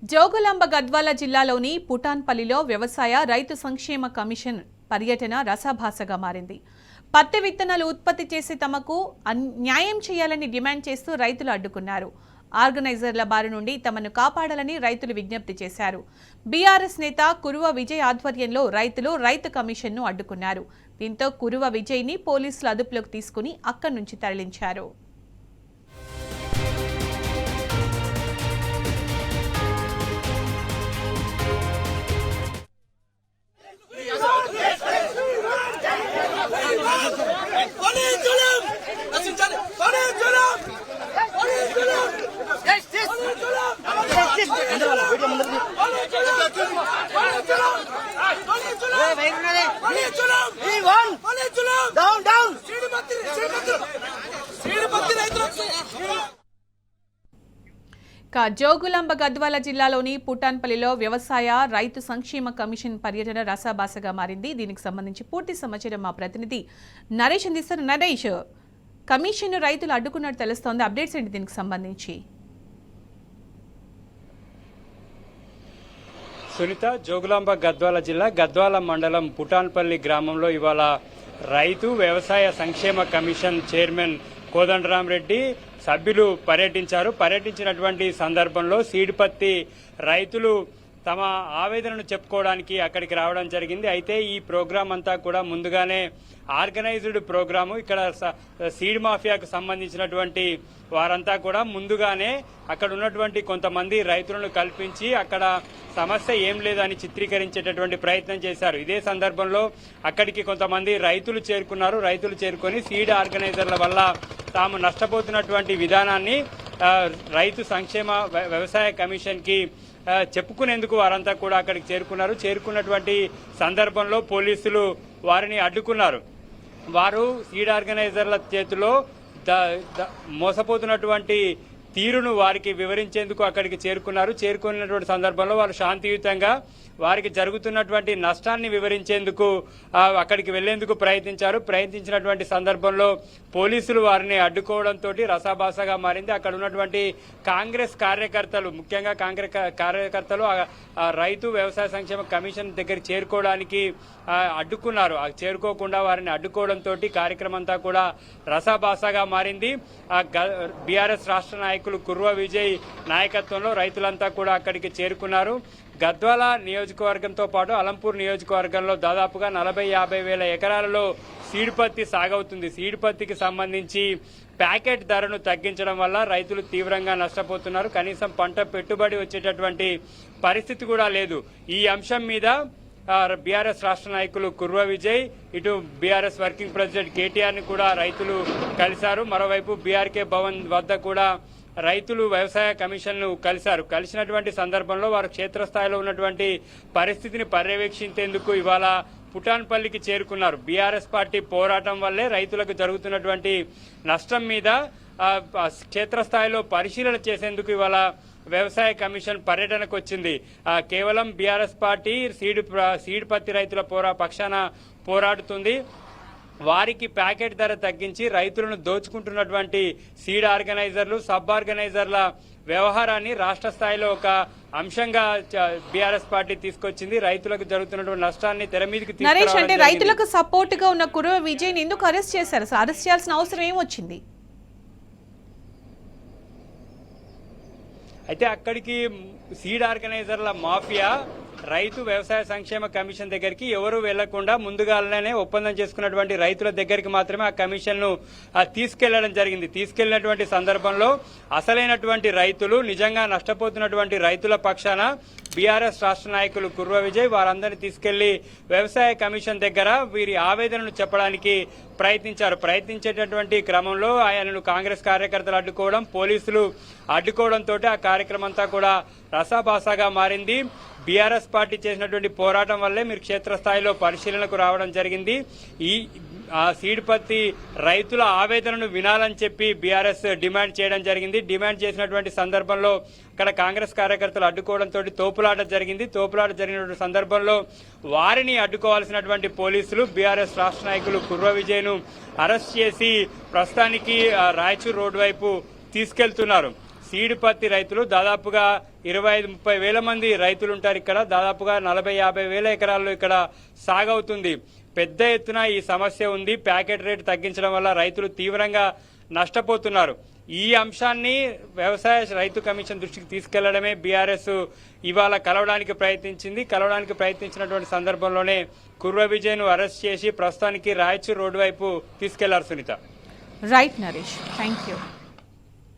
జోగులాంబ గద్వాల జిల్లాలోని పుటాన్పల్లిలో వ్యవసాయ రైతు సంక్షేమ కమిషన్ పర్యటన రసాభాసగా మారింది. పత్తి విత్తనాలు ఉత్పత్తి చేసి తమకు న్యాయం చేయాలని డిమాండ్ చేస్తూ రైతులు అడ్డుకున్నారు. ఆర్గనైజర్ల బారి నుండి తమను కాపాడాలని రైతులు విజ్ఞప్తి చేశారు. బీఆర్ఎస్ నేత కురువ విజయ్ ఆధ్వర్యంలో రైతులు రైతు కమిషన్ను అడ్డుకున్నారు. దీంతో కురువ విజయ్ని పోలీసులు అదుపులోకి తీసుకుని అక్కడి నుంచి తరలించారు. జోగులాంబ గద్వాల జిల్లాలోని పుటాన్పల్లిలో వ్యవసాయ రైతు సంక్షేమ కమిషన్ పర్యటన రసాభాసగా మారింది. దీనికి సంబంధించి పూర్తి సమాచారం మా ప్రతినిధి నరేష్ అందిస్తారు. నరేష్, కమిషన్ రైతులు అడ్డుకున్నట్టు తెలుస్తోంది, అప్డేట్స్ ఏంటి దీనికి సంబంధించి? సునీత, జోగులాంబ గద్వాల జిల్లా గద్వాల మండలం పుటాన్పల్లి గ్రామంలో ఇవాళ రైతు వ్యవసాయ సంక్షేమ కమిషన్ చైర్మన్ కోదండరామరెడ్డి సభ్యులు పర్యటించినటువంటి సందర్భంలో సీడ్ పత్తి రైతులు తమ ఆవేదనను చెప్పుకోవడానికి అక్కడికి రావడం జరిగింది. అయితే ఈ ప్రోగ్రాం అంతా కూడా ముందుగానే ఆర్గనైజ్డ్ ప్రోగ్రాము. ఇక్కడ సీడ్ మాఫియాకు సంబంధించినటువంటి వారంతా కూడా ముందుగానే అక్కడ ఉన్నటువంటి కొంతమంది రైతులను కల్పించి అక్కడ సమస్య ఏం లేదని చిత్రీకరించేటటువంటి ప్రయత్నం చేశారు. ఇదే సందర్భంలో అక్కడికి కొంతమంది రైతులు చేరుకున్నారు. రైతులు చేరుకొని సీడ్ ఆర్గనైజర్ల వల్ల తాము నష్టపోతున్నటువంటి విధానాన్ని రైతు సంక్షేమ వ్యవసాయ కమిషన్కి చెప్పుకునేందుకు వారంతా కూడా అక్కడికి చేరుకున్నటువంటి సందర్భంలో పోలీసులు వారిని అడ్డుకున్నారు. వారు సీడ్ ఆర్గనైజర్ల చేతిలో మోసపోతున్నటువంటి తీరును వారికి వివరించేందుకు అక్కడికి చేరుకున్నటువంటి సందర్భంలో వారు శాంతియుతంగా వారికి జరుగుతున్నటువంటి నష్టాన్ని వివరించేందుకు అక్కడికి వెళ్లేందుకు ప్రయత్నించినటువంటి సందర్భంలో పోలీసులు వారిని అడ్డుకోవడంతో రసాభాసగా మారింది. అక్కడ ఉన్నటువంటి కాంగ్రెస్ కార్యకర్తలు, ముఖ్యంగా కాంగ్రెస్ కార్యకర్తలు రైతు వ్యవసాయ సంక్షేమ కమిషన్ దగ్గర చేరుకోవడానికి అడ్డుకున్నారు. చేరుకోకుండా వారిని అడ్డుకోవడంతో కార్యక్రమం అంతా కూడా రసాభాసగా మారింది. బీఆర్ఎస్ రాష్ట్ర నాయకులు కుర్వ విజయ్ నాయకత్వంలో రైతులంతా కూడా అక్కడికి చేరుకున్నారు. గద్వాల నియోజకవర్గంతో పాటు అలంపూర్ నియోజకవర్గంలో దాదాపుగా 40-50 వేల ఎకరాలలో సీడ్ పత్తి సాగవుతుంది. సీడ్ పత్తికి సంబంధించి ప్యాకెట్ ధరను తగ్గించడం వల్ల రైతులు తీవ్రంగా నష్టపోతున్నారు. కనీసం పంట పెట్టుబడి వచ్చేటటువంటి పరిస్థితి కూడా లేదు. ఈ అంశం మీద బీఆర్ఎస్ రాష్ట్ర నాయకులు కుర్వ విజయ్, ఇటు బీఆర్ఎస్ వర్కింగ్ ప్రెసిడెంట్ కేటీఆర్ ని కూడా రైతులు కలిశారు. మరోవైపు బీఆర్కే భవన్ వద్ద కూడా రైతులు వ్యవసాయ కమిషన్ను కలిసినటువంటి సందర్భంలో వారు క్షేత్రస్థాయిలో ఉన్నటువంటి పరిస్థితిని పర్యవేక్షించేందుకు ఇవాళ పుటాన్పల్లికి చేరుకున్నారు. బీఆర్ఎస్ పార్టీ పోరాటం వల్లే రైతులకు జరుగుతున్నటువంటి నష్టం మీద క్షేత్రస్థాయిలో పరిశీలన చేసేందుకు ఇవాళ వ్యవసాయ కమిషన్ పర్యటనకు వచ్చింది. కేవలం బీఆర్ఎస్ పార్టీ సీడ్ పత్తి రైతుల పక్షాన పోరాడుతుంది. వారికి ప్యాకెట్ ధర తగ్గించి రైతులను దోచుకుంటున్నటువంటి సీడ్ ఆర్గనైజర్లు, సబ్ ఆర్గనైజర్ల వ్యవహారాన్ని రాష్ట్ర స్థాయిలో ఒక అంశంగా బీఆర్ఎస్ పార్టీ తీసుకొచ్చింది. రైతులకు జరుగుతున్నటువంటి నష్టాన్ని తెర మీదకి నరేష్, అంటే రైతులకు సపోర్ట్ గా ఉన్న కురువ విజయ్ ఎందుకు అరెస్ట్ చేశారు? అరెస్ట్ చేయాల్సిన అవసరం ఏమొచ్చింది? అయితే అక్కడికి సీడ్ ఆర్గనైజర్ల మాఫియా రైతు వ్యవసాయ సంక్షేమ కమిషన్ దగ్గరికి ఎవరు వెళ్లకుండా ముందుగానే ఒప్పందం చేసుకున్నటువంటి రైతుల దగ్గరికి మాత్రమే ఆ కమిషన్ ను తీసుకెళ్లడం జరిగింది. తీసుకెళ్లినటువంటి సందర్భంలో అసలైనటువంటి రైతులు, నిజంగా నష్టపోతున్నటువంటి రైతుల పక్షాన బీఆర్ఎస్ రాష్ట్ర నాయకులు కుర్వ విజయ్ వారందరినీ తీసుకెళ్లి వ్యవసాయ కమిషన్ దగ్గర వీరి ఆవేదనను చెప్పడానికి ప్రయత్నించేటటువంటి క్రమంలో ఆయనను కాంగ్రెస్ కార్యకర్తలు అడ్డుకోవడం, పోలీసులు అడ్డుకోవడంతో ఆ కార్యక్రమం అంతా కూడా రసాభాసగా మారింది. బీఆర్ఎస్ పార్టీ చేసినటువంటి పోరాటం వల్లే మీరు క్షేత్రస్థాయిలో పరిశీలనకు రావడం జరిగింది. ఈ సీడ్ పత్తి రైతుల ఆవేదనను వినాలని చెప్పి బీఆర్ఎస్ డిమాండ్ చేయడం జరిగింది. డిమాండ్ చేసినటువంటి సందర్భంలో అక్కడ కాంగ్రెస్ కార్యకర్తలు అడ్డుకోవడంతో తోపులాట జరిగినటువంటి సందర్భంలో వారిని అడ్డుకోవాల్సినటువంటి పోలీసులు బీఆర్ఎస్ రాష్ట్ర నాయకులు కుర్వ విజయ్ను అరెస్ట్ చేసి ప్రస్తుతానికి రాయచూర్ రోడ్డు వైపు తీసుకెళ్తున్నారు. సీడ్ పత్తి రైతులు దాదాపుగా 25-30 వేల మంది రైతులు ఉంటారు ఇక్కడ. దాదాపుగా 40-50 వేల ఎకరాల్లో ఇక్కడ సాగవుతుంది. పెద్ద ఎత్తున ఈ సమస్య ఉంది. ప్యాకెట్ రేటు తగ్గించడం వల్ల రైతులు తీవ్రంగా నష్టపోతున్నారు. ఈ అంశాన్ని వ్యవసాయ రైతు కమిషన్ దృష్టికి తీసుకెళ్లడమే బీఆర్ఎస్ ఇవాళ కలవడానికి ప్రయత్నించినటువంటి సందర్భంలోనే కుర్వ విజయ్ను అరెస్ట్ చేసి ప్రస్తుతానికి రాయచూర్ రోడ్డు వైపు తీసుకెళ్లారు Sunitha. Right Naresh, thank you.